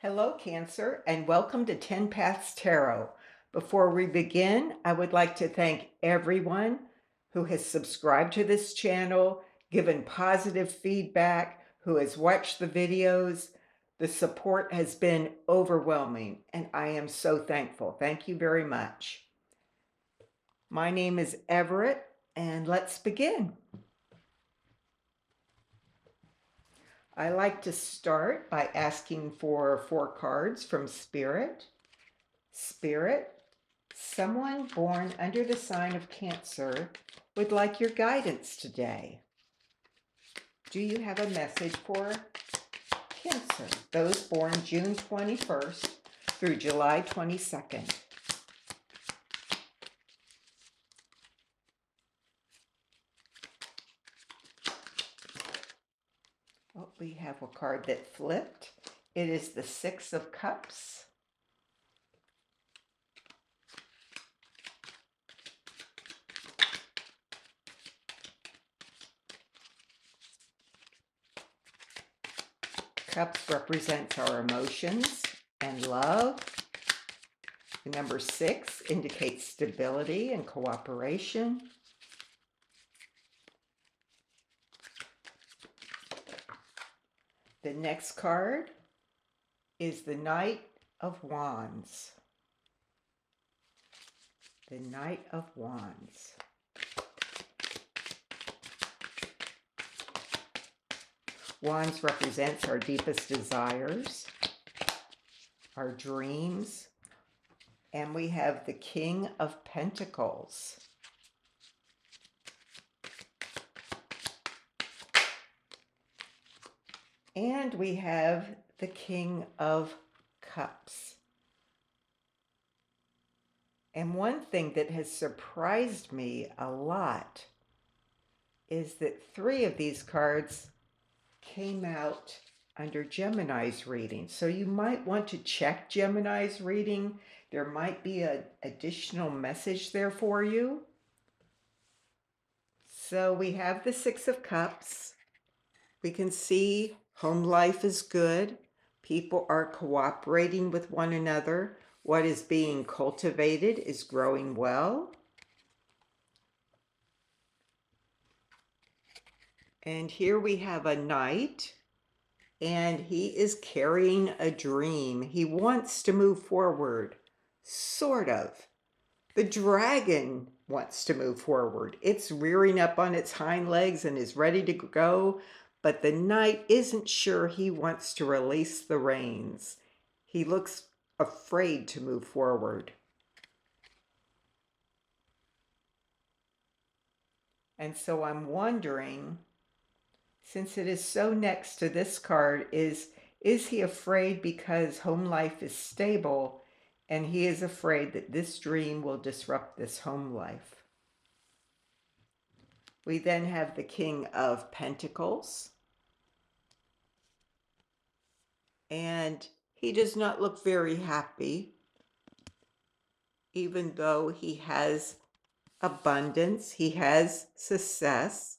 Hello, Cancer, and welcome to TenPaths Tarot. Before we begin, I would like to thank everyone who has subscribed to this channel, given positive feedback, who has watched the videos. The support has been overwhelming, and I am so thankful. Thank you very much. My name is Everett, and let's begin. I like to start by asking for 4 cards from Spirit. Spirit, someone born under the sign of Cancer would like your guidance today. Do you have a message for Cancer? Those born June 21st through July 22nd. Oh, we have a card that flipped. It is the Six of Cups. Cups represents our emotions and love. The number 6 indicates stability and cooperation. The next card is the Knight of Wands. The Knight of Wands. Wands represents our deepest desires, our dreams, and we have the King of Pentacles. And we have the King of Cups. And one thing that has surprised me a lot is that 3 of these cards came out under Gemini's reading. So you might want to check Gemini's reading. There might be an additional message there for you. So we have the Six of Cups. We can see home life is good. People are cooperating with one another. What is being cultivated is growing well. And here we have a knight, and he is carrying a dream. He wants to move forward, sort of. The dragon wants to move forward. It's rearing up on its hind legs and is ready to go, but the knight isn't sure he wants to release the reins. He looks afraid to move forward. And so I'm wondering, since it is so next to this card, is he afraid because home life is stable and he is afraid that this dream will disrupt this home life? We then have the King of Pentacles. And he does not look very happy, even though he has abundance, he has success.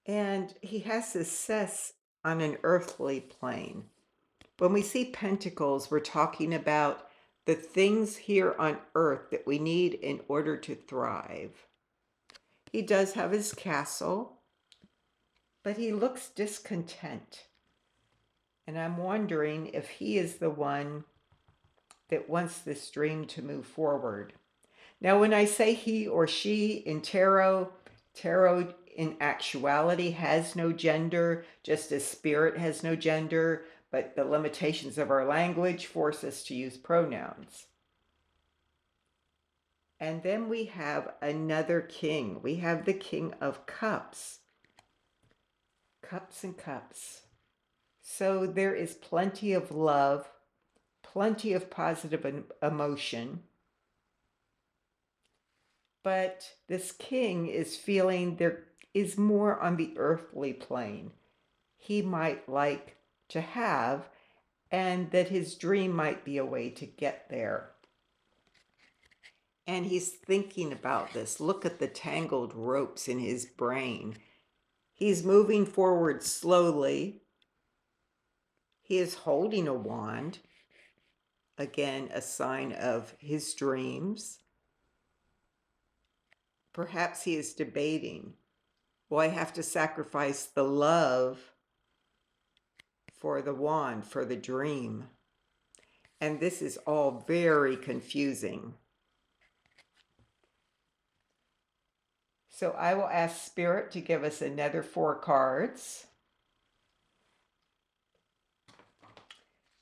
And he has success on an earthly plane. When we see pentacles, we're talking about the things here on earth that we need in order to thrive. He does have his castle, but he looks discontent. And I'm wondering if he is the one that wants this dream to move forward. Now, when I say he or she in tarot in actuality has no gender, just as spirit has no gender, but the limitations of our language force us to use pronouns. And then we have another king. We have the King of Cups. Cups and cups. So there is plenty of love, plenty of positive emotion. But this king is feeling there is more on the earthly plane he might like to have, and that his dream might be a way to get there. And he's thinking about this. Look at the tangled ropes in his brain. He's moving forward slowly, He is holding a wand. Again, a sign of his dreams. Perhaps he is debating, will I have to sacrifice the love for the wand, for the dream? And this is all very confusing. So I will ask Spirit to give us another 4 cards.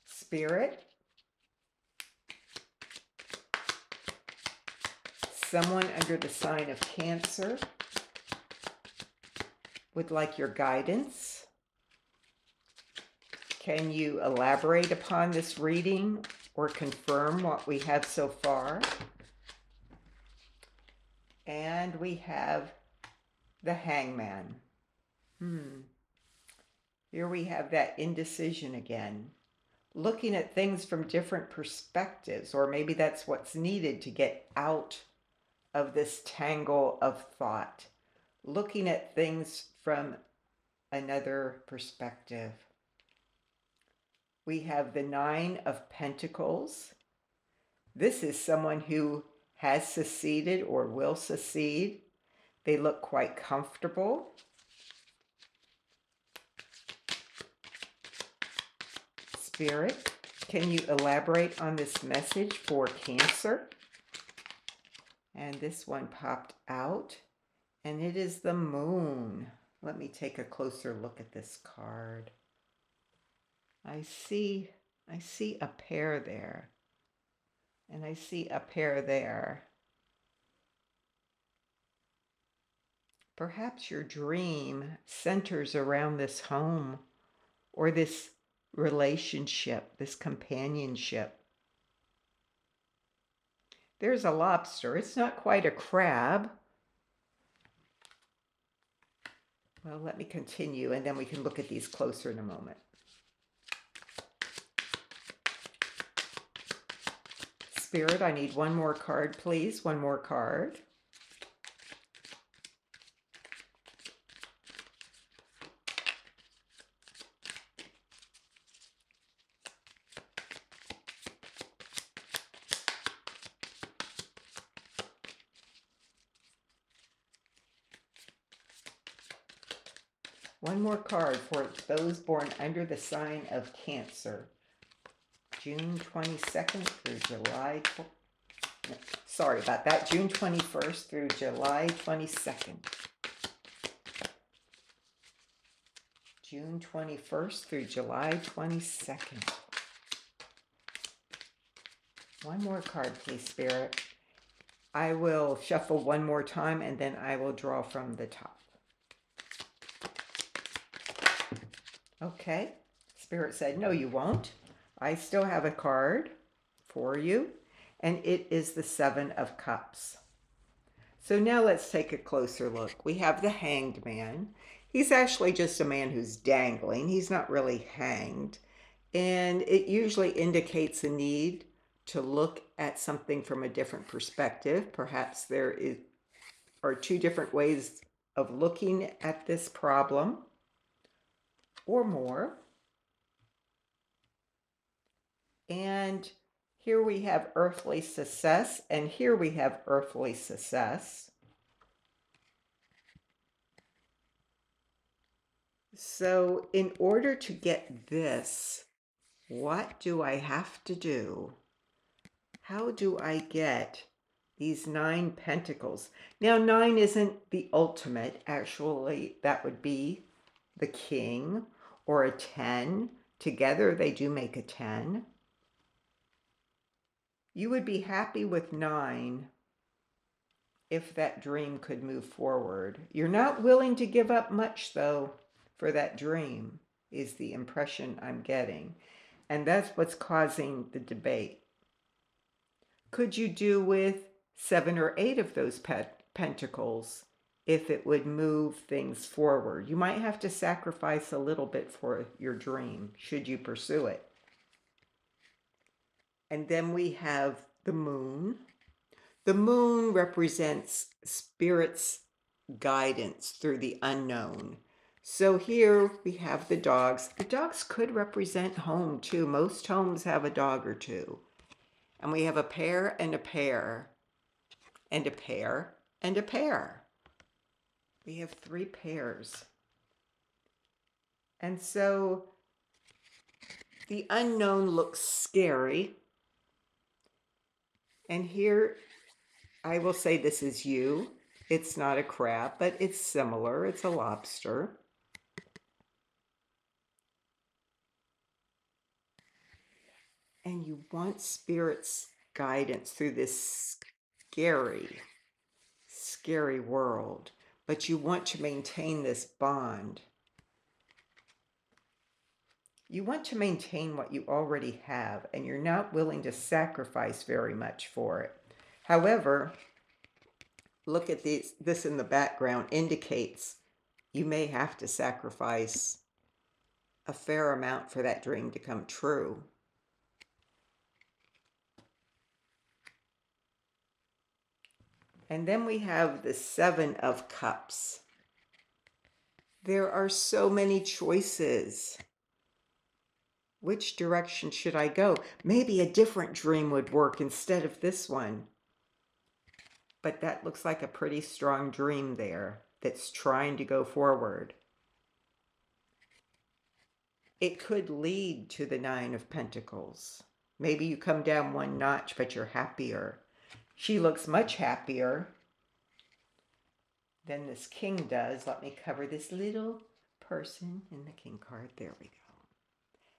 Spirit, someone under the sign of Cancer would like your guidance. Can you elaborate upon this reading or confirm what we have so far? And we have the Hangman. Here we have that indecision again. Looking at things from different perspectives, or maybe that's what's needed to get out of this tangle of thought. Looking at things from another perspective. We have the 9 of Pentacles. This is someone who has seceded or will secede. They look quite comfortable. Spirit, can you elaborate on this message for Cancer? And this one popped out, and it is the Moon. Let me take a closer look at this card. I see a pair there, and I see a pair there. Perhaps your dream centers around this home or this relationship, this companionship. There's a lobster. It's not quite a crab. Well, let me continue, and then we can look at these closer in a moment. Spirit, I need one more card, please. One more card. One more card for those born under the sign of Cancer. June 22nd through July, sorry about that, June 21st through July 22nd. June 21st through July 22nd. One more card, please, Spirit. I will shuffle one more time, and then I will draw from the top. Okay. Spirit said, no, you won't. I still have a card for you, and it is the 7 of Cups. So now let's take a closer look. We have the Hanged Man. He's actually just a man who's dangling. He's not really hanged. And it usually indicates a need to look at something from a different perspective. Perhaps there are 2 different ways of looking at this problem or more. And here we have earthly success, and here we have earthly success. So in order to get this, what do I have to do? How do I get these 9 pentacles? Now, 9 isn't the ultimate. Actually, that would be the king or a 10. Together, they do make a 10. You would be happy with 9 if that dream could move forward. You're not willing to give up much, though, for that dream, is the impression I'm getting. And that's what's causing the debate. Could you do with 7 or 8 of those pentacles if it would move things forward? You might have to sacrifice a little bit for your dream, should you pursue it. And then we have the Moon. The Moon represents Spirit's guidance through the unknown. So here we have the dogs. The dogs could represent home too. Most homes have a dog or two. And we have a pair and a pair and a pair and a pair. We have 3 pairs. And so the unknown looks scary. And here I will say this is you. It's not a crab, but it's similar. It's a lobster. And you want Spirit's guidance through this scary world. But you want to maintain this bond. You want to maintain what you already have, and you're not willing to sacrifice very much for it. However, look at this in the background indicates you may have to sacrifice a fair amount for that dream to come true. And then we have the 7 of Cups. There are so many choices. Which direction should I go? Maybe a different dream would work instead of this one. But that looks like a pretty strong dream there that's trying to go forward. It could lead to the 9 of Pentacles. Maybe you come down one notch, but you're happier. She looks much happier than this King does. Let me cover this little person in the King card. There we go.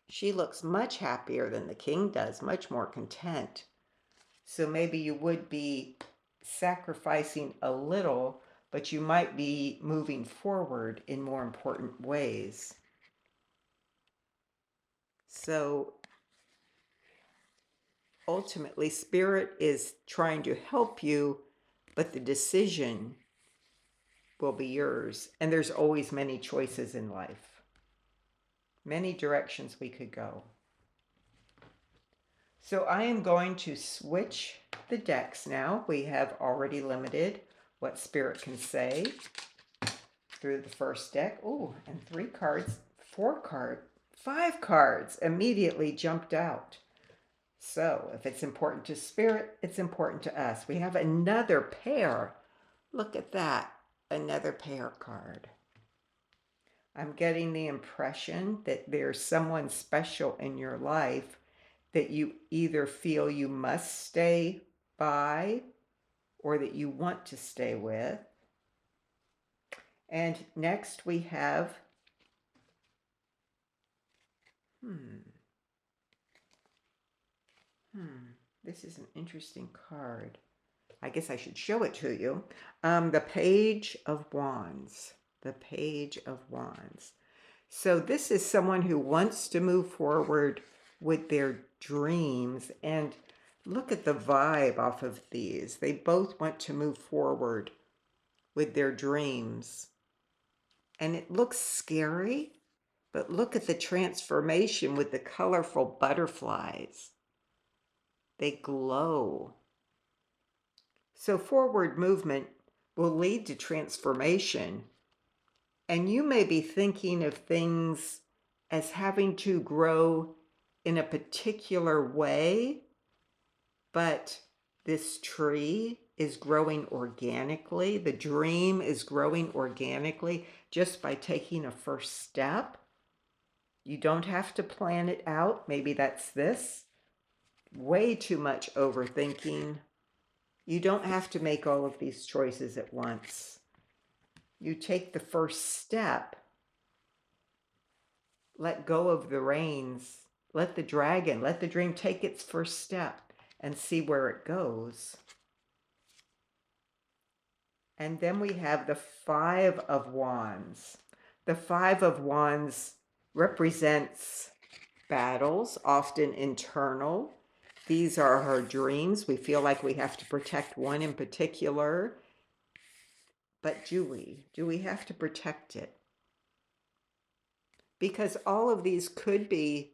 She looks much happier than the King does, much more content. So maybe you would be sacrificing a little, but you might be moving forward in more important ways. So ultimately, Spirit is trying to help you, but the decision will be yours. And there's always many choices in life, many directions we could go. So I am going to switch the decks now. We have already limited what Spirit can say through the first deck. Oh, and 3 cards, 4 cards, 5 cards immediately jumped out. So if it's important to Spirit, it's important to us. We have another pair. Look at that, another pair card. I'm getting the impression that there's someone special in your life that you either feel you must stay by or that you want to stay with. And next we have, this is an interesting card. I guess I should show it to you. The Page of Wands. The Page of Wands. So this is someone who wants to move forward with their dreams. And look at the vibe off of these. They both want to move forward with their dreams. And it looks scary, but look at the transformation with the colorful butterflies. They glow. So forward movement will lead to transformation. And you may be thinking of things as having to grow in a particular way, but this tree is growing organically. The dream is growing organically just by taking a first step. You don't have to plan it out. Maybe that's this. Way too much overthinking. You don't have to make all of these choices at once. You take the first step. Let go of the reins. Let the dream take its first step and see where it goes. And then we have the 5 of Wands. The 5 of Wands represents battles, often internal. These are our dreams. We feel like we have to protect one in particular. But do we? Do we have to protect it? Because all of these could be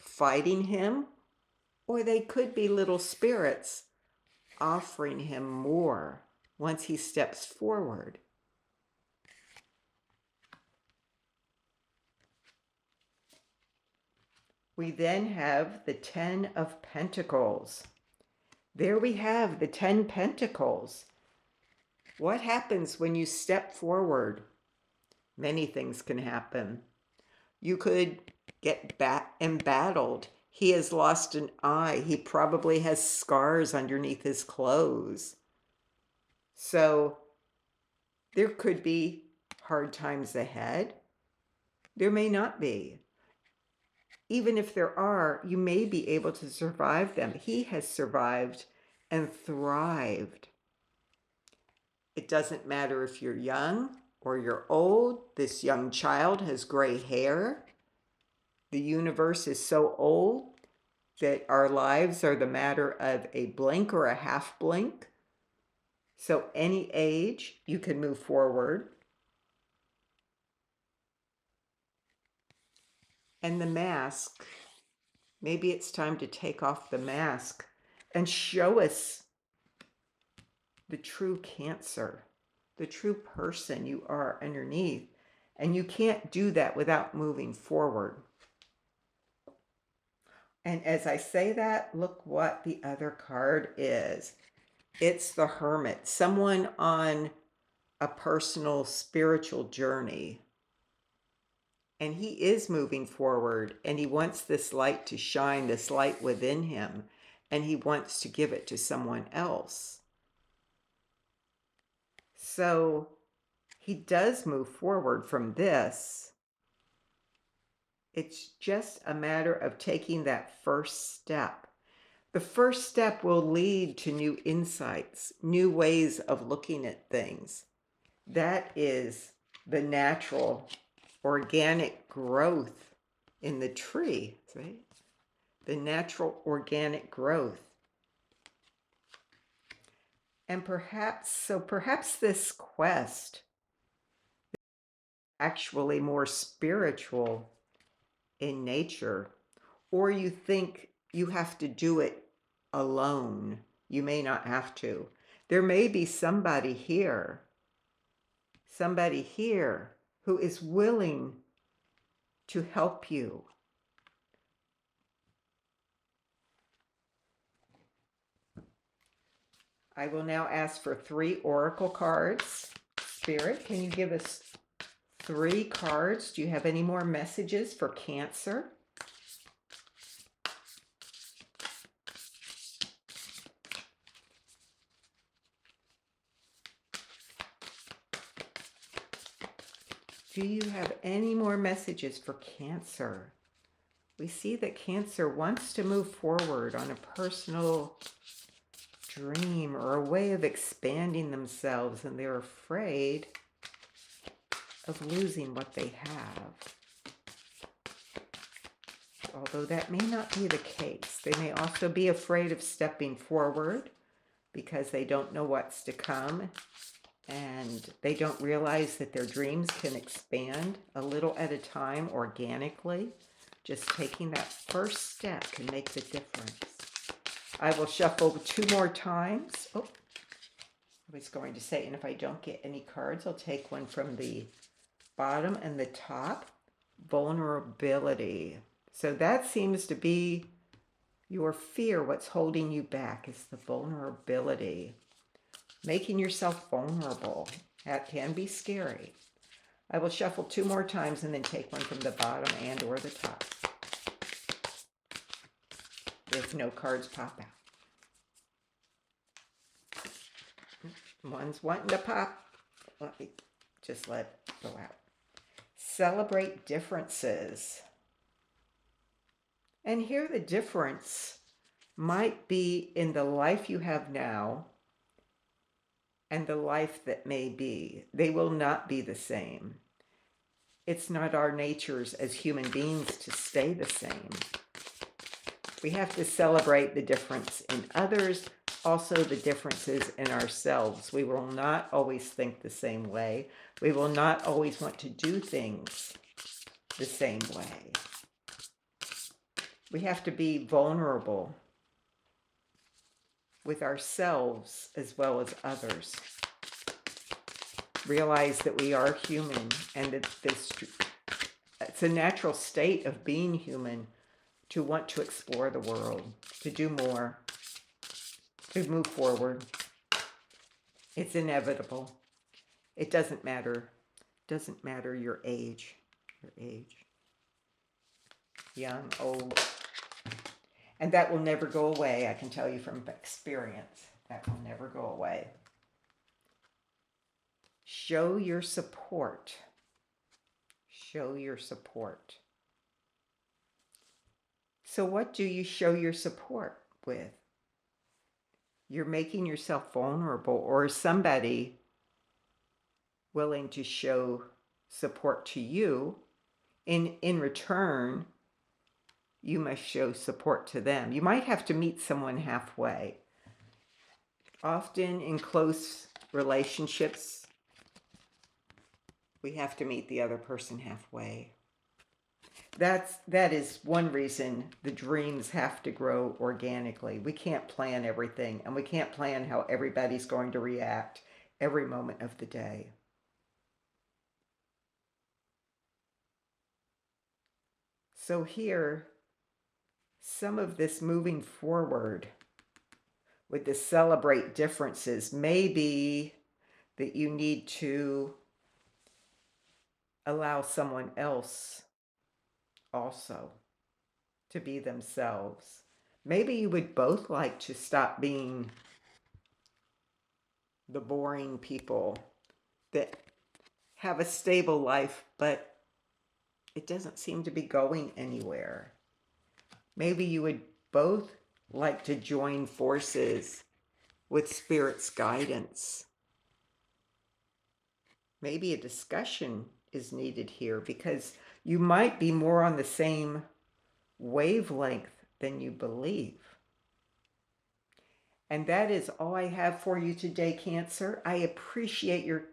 fighting him, or they could be little spirits offering him more once he steps forward. We then have the 10 of Pentacles. There we have the 10 Pentacles. What happens when you step forward? Many things can happen. You could get embattled. He has lost an eye. He probably has scars underneath his clothes. So there could be hard times ahead. There may not be. Even if there are, you may be able to survive them. He has survived and thrived. It doesn't matter if you're young or you're old. This young child has gray hair. The universe is so old that our lives are the matter of a blink or a half blink. So any age, you can move forward. And the mask, maybe it's time to take off the mask and show us the true Cancer, the true person you are underneath. And you can't do that without moving forward. And as I say that, look what the other card is. It's the Hermit, someone on a personal spiritual journey. And he is moving forward, and he wants this light to shine, this light within him, and he wants to give it to someone else. So he does move forward from this. It's just a matter of taking that first step. The first step will lead to new insights, new ways of looking at things. That is the natural, organic growth in the tree, right? The natural, organic growth. And perhaps this quest is actually more spiritual in nature, or you think you have to do it alone. You may not have to. There may be somebody here who is willing to help you. I will now ask for 3 oracle cards. Spirit, can you give us 3 cards? Do you have any more messages for Cancer? Do you have any more messages for Cancer? We see that Cancer wants to move forward on a personal dream or a way of expanding themselves, and they're afraid of losing what they have. Although that may not be the case. They may also be afraid of stepping forward because they don't know what's to come, and they don't realize that their dreams can expand a little at a time organically. Just taking that first step can make the difference. I will shuffle 2 more times. Oh, I was going to say, and if I don't get any cards, I'll take one from the bottom and the top. Vulnerability. So that seems to be your fear. What's holding you back is the vulnerability. Making yourself vulnerable. That can be scary. I will shuffle 2 more times and then take one from the bottom and or the top. If no cards pop out. One's wanting to pop. Let me just let it go out. Celebrate differences. And here the difference might be in the life you have now and the life that may be. They will not be the same. It's not our natures as human beings to stay the same. We have to celebrate the difference in others, also the differences in ourselves. We will not always think the same way. We will not always want to do things the same way. We have to be vulnerable with ourselves as well as others. Realize that we are human and that it's a natural state of being human to want to explore the world, to do more, to move forward. It's inevitable. It doesn't matter. Doesn't matter your age. Your age. Young, old. And that will never go away. I can tell you from experience. That will never go away. Show your support. Show your support. So what do you show your support with? You're making yourself vulnerable, or is somebody willing to show support to you? In return, you must show support to them. You might have to meet someone halfway. Often in close relationships, we have to meet the other person halfway. That is one reason the dreams have to grow organically. We can't plan everything, and we can't plan how everybody's going to react every moment of the day. So here, some of this moving forward with the celebrate differences may be that you need to allow someone else also to be themselves. Maybe you would both like to stop being the boring people that have a stable life, but it doesn't seem to be going anywhere. Maybe you would both like to join forces with Spirit's guidance. Maybe a discussion is needed here because you might be more on the same wavelength than you believe. And that is all I have for you today, Cancer. I appreciate your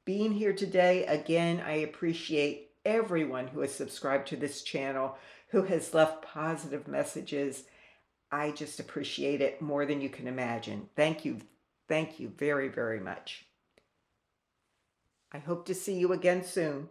being here today. Again, I appreciate everyone who has subscribed to this channel, who has left positive messages. I just appreciate it more than you can imagine. Thank you. Thank you very, very much. I hope to see you again soon.